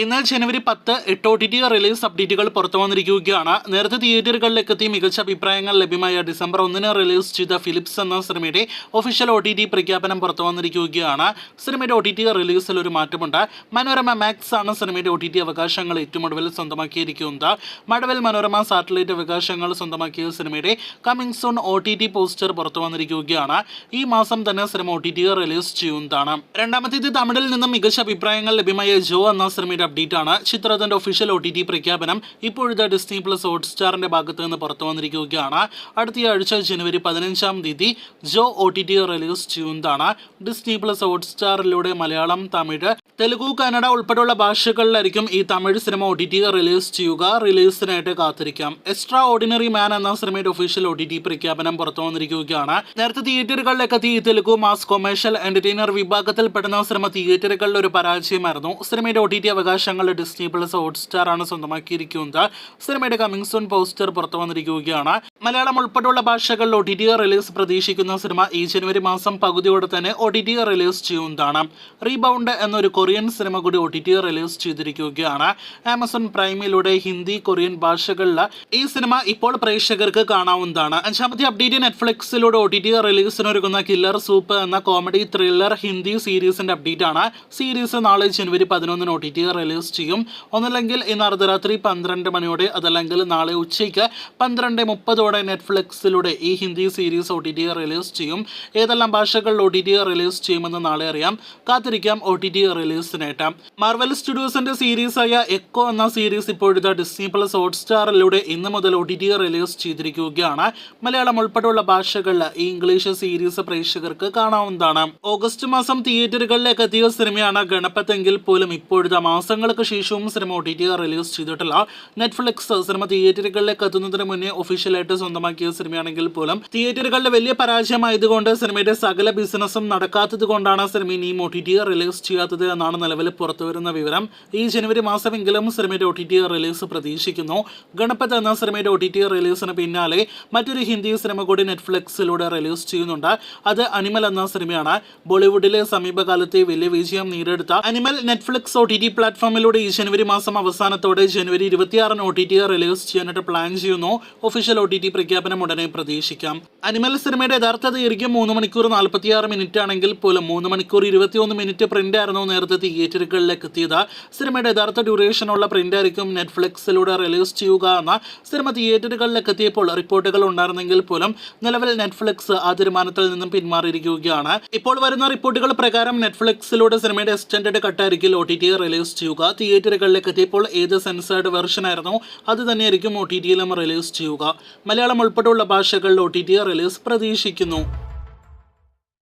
എന്നാൽ ജനുവരി 10 8 OTT release അപ്ഡേറ്റുകൾ പുറത്തു വന്നിരിക്കുകയാണ്. നേരത്തെ തിയേറ്ററുകളിലേക്ക് എത്തി മികച്ച അഭിപ്രായങ്ങൾ ലഭ്യമായ ഡിസംബർ 1 റിലീസ് ചെയ്ത ഫിലിപ്സ് എന്ന സിനിമയുടെ ഒഫീഷ്യൽ OTT പ്രഖ്യാപനം പുറത്തു വന്നിരിക്കുകയാണ്. സിനിമയുടെ OTT റിലീസിൽ ഒരു മാറ്റമുണ്ട്. മനോരമ മാക്സ് ആണ് സിനിമയുടെ OTT അവകാശങ്ങൾ ഏറ്റവും ഒടുവിൽ സ്വന്തമാക്കിയിരിക്കുന്നത്. മഴവിൽ മനോരമ സാറ്റലൈറ്റ് അവകാശങ്ങൾ സ്വന്തമാക്കിയ സിനിമയുടെ കമ്മിങ് സൂൺ OTT പോസ്റ്റർ പുറത്തു വന്നിരിക്കുകയാണ്. ഈ മാസം തന്നെ സിനിമ OTT റിലീസ് ചെയ്യുന്നതാണ്. രണ്ടാമത്തേത് തമിഴിൽ നിന്നും മികച്ച അഭിപ്രായങ്ങൾ ലഭ്യമായ ജോ എന്ന സിനിമയുടെ അപ്ഡേറ്റ് ആണ്. ചിത്രത്തിന്റെ ഒഫീഷ്യൽ OTT പ്രഖ്യാപനം ഇപ്പോഴത്തെ ഡിസ്നി പ്ലസ് ഹോട്ട്സ്റ്റാറിന്റെ ഭാഗത്ത് നിന്ന് പുറത്തു വന്നിരിക്കുകയാണ്. അടുത്ത ആഴ്ച ജനുവരി 15-ാം തീയതി ജോ OTT റിലീസ് ചെയ്യുന്നതാണ്. ഡിസ്നി പ്ലസ് ഹോട്ട്സ്റ്റാറിലൂടെ മലയാളം, തമിഴ്, തെലുഗു, കന്നഡ ഉൾപ്പെടെയുള്ള ഭാഷകളിലായിരിക്കും ഈ തമിഴ് സിനിമ OTT റിലീസ് ചെയ്യുക. റിലീസിനായിട്ട് കാത്തിരിക്കാം. എക്സ്ട്രാ ഓർഡിനറി മാൻ എന്ന സിനിമയുടെ ഒഫീഷ്യൽ OTT പ്രഖ്യാപനം പുറത്തു വന്നിരിക്കുകയാണ്. നേരത്തെ തിയേറ്ററുകളിലേക്ക് എത്തി തെലുഗു മാസ് കൊമേഴ്ഷ്യൽ എന്റർടൈനർ വിഭാഗത്തിൽപ്പെടുന്ന സിനിമ തിയേറ്ററുകളിൽ ഒരു പരാജയമായിരുന്നു. സിനിമയുടെ OTT അവകാശങ്ങൾ ഡിസ്നി പ്ലസ് ഹോട്ട്സ്റ്റാർ ആണ് സ്വന്തമാക്കിയിരിക്കുന്നത്. സിനിമയുടെ കമ്മിങ് സൂൺ പോസ്റ്റർ പുറത്തു വന്നിരിക്കുകയാണ്. മലയാളം ഉൾപ്പെടെയുള്ള ഭാഷകളിൽ OTT റിലീസ് പ്രതീക്ഷിക്കുന്ന സിനിമ ഈ ജനുവരി മാസം പകുതിയോടെ തന്നെ OTT റിലീസ് ചെയ്യുന്നതാണ്. റീബൗണ്ട് എന്നൊരു കൊറിയൻ സിനിമ കൂടി OTT റിലീസ് ചെയ്തിരിക്കുകയാണ്. ആമസോൺ പ്രൈമിലൂടെ ഹിന്ദി, കൊറിയൻ ഭാഷകളിൽ ഈ സിനിമ ഇപ്പോൾ പ്രേക്ഷകർക്ക് കാണാവുന്നതാണ്. അഞ്ചാമത്തെ അപ്ഡേറ്റ് നെറ്റ്ഫ്ലിക്സിലൂടെ OTT റിലീസിനൊരുങ്ങുന്ന കില്ലർ സൂപ്പ് എന്ന കോമഡി ത്രില്ലർ ഹിന്ദി സീരീസിന്റെ അപ്ഡേറ്റ് ആണ്. സീരീസ് നാളെ ജനുവരി 11 OTT റിലീസ് ചെയ്യും. ഒന്നല്ലെങ്കിൽ ഇന്ന് അർദ്ധരാത്രി 12 മണിയോടെ, അതല്ലെങ്കിൽ നാളെ ഉച്ചയ്ക്ക് 12:30 നെറ്റ്ഫ്ലിക്സിലൂടെ ഈ ഹിന്ദി സീരീസ് OTT റിലീസ് ചെയ്യും. ഏതെല്ലാം ഭാഷകളിൽ OTT റിലീസ് ചെയ്യുമെന്ന് നാളെ അറിയാം. കാത്തിരിക്കാം OTT റിലീസിനായിട്ട്. മാർവൽ സ്റ്റുഡിയോസിന്റെ സീരീസായ എക്കോ എന്ന സീരീസ് ഇപ്പോഴത്തെ ഡിസ്നി പ്ലസ് ഹോട്ട്സ്റ്റാറിലൂടെ ഇന്ന് മുതൽ OTT റിലീസ് ചെയ്തിരിക്കുകയാണ്. മലയാളം ഉൾപ്പെടെയുള്ള ഭാഷകളിൽ ഈ ഇംഗ്ലീഷ് സീരീസ് പ്രേക്ഷകർക്ക് കാണാവുന്നതാണ്. ഓഗസ്റ്റ് മാസം തിയേറ്ററുകളിലേക്ക് എത്തിയ സിനിമയാണ് ഗണപതെങ്കിൽ പോലും ഇപ്പോഴത്തെ മാസങ്ങൾക്ക് ശേഷവും സിനിമ OTT റിലീസ് ചെയ്തിട്ടില്ല. നെറ്റ്ഫ്ലിക്സ് സിനിമ തിയേറ്ററുകളിലേക്ക് എത്തുന്നതിന് മുന്നേ ഒഫീഷ്യലായിട്ട് സ്വന്തമാക്കിയ സിനിമയാണെങ്കിൽ പോലും തിയേറ്ററുകളിലെ വലിയ പരാജയമായതുകൊണ്ട് സിനിമയുടെ സകല ബിസിനസ്സും നടക്കാത്തത് കൊണ്ടാണ് സിനിമ ഇനിയും OTT റിലീസ് ചെയ്യാത്തത് എന്നാണ് നിലവിൽ പുറത്തുവരുന്ന വിവരം. ഈ ജനുവരി മാസമെങ്കിലും സിനിമയുടെ OTT റിലീസ് പ്രതീക്ഷിക്കുന്നു. ഗണപത് എന്ന സിനിമയുടെ OTT റിലീസിന് പിന്നാലെ മറ്റൊരു ഹിന്ദി സിനിമ കൂടി നെറ്റ്ഫ്ലിക്സിലൂടെ റിലീസ് ചെയ്യുന്നുണ്ട്. അത് അനിമൽ എന്ന സിനിമയാണ്. ബോളിവുഡിലെ സമീപകാലത്തെ വലിയ വിജയം നേടിയെടുത്ത അനിമൽ നെറ്റ്ഫ്ലിക്സ് OTT പ്ലാറ്റ്ഫോമിലൂടെ ഈ ജനുവരി മാസം അവസാനത്തോടെ ജനുവരി 26 OTT റിലീസ് ചെയ്യാനായിട്ട് പ്ലാൻ ചെയ്യുന്നു. ഒഫീഷ്യൽ OTT പ്രഖ്യാപനം ഉടനെ പ്രതീക്ഷിക്കാം. അനിമൽ സിനിമയുടെ യഥാർത്ഥ ദൈർഘ്യം 3 മണിക്കൂർ 46 മിനിറ്റ് ആണെങ്കിൽ പോലും 3 മണിക്കൂർ 21 മിനിറ്റ് പ്രിന്റ് ആയിരുന്നു നേരത്തെ തിയേറ്ററുകളിലേക്ക് എത്തിയത്. സിനിമയുടെ യഥാർത്ഥ ഡ്യൂറേഷനുള്ള പ്രിന്റ് ആയിരിക്കും നെറ്റ്ഫ്ലിക്സിലൂടെ റിലീസ് ചെയ്യുക എന്ന സിനിമ തിയേറ്ററുകളിലേക്ക് എത്തിയപ്പോൾ റിപ്പോർട്ടുകൾ ഉണ്ടായിരുന്നെങ്കിൽ പോലും നിലവിൽ നെറ്റ്ഫ്ലിക്സ് ആ തീരുമാനത്തിൽ നിന്നും പിന്മാറിയിരിക്കുകയാണ്. ഇപ്പോൾ വരുന്ന റിപ്പോർട്ടുകൾ പ്രകാരം നെറ്റ്ഫ്ലിക്സിലൂടെ സിനിമയുടെ എക്സ്റ്റൻഡഡ് കട്ടായിരിക്കും OTT റിലീസ് ചെയ്യുക. തിയേറ്ററുകളിലേക്ക് എത്തിയപ്പോൾ ഏത് സെൻസേർഡ് വെർഷൻ ആയിരുന്നു അത് തന്നെയായിരിക്കും OTT റിലീസ് ചെയ്യുക. മലയാളം ഉൾപ്പെടെയുള്ള ഭാഷകളിൽ OTT റിലീസ് പ്രതീക്ഷിക്കുന്നു.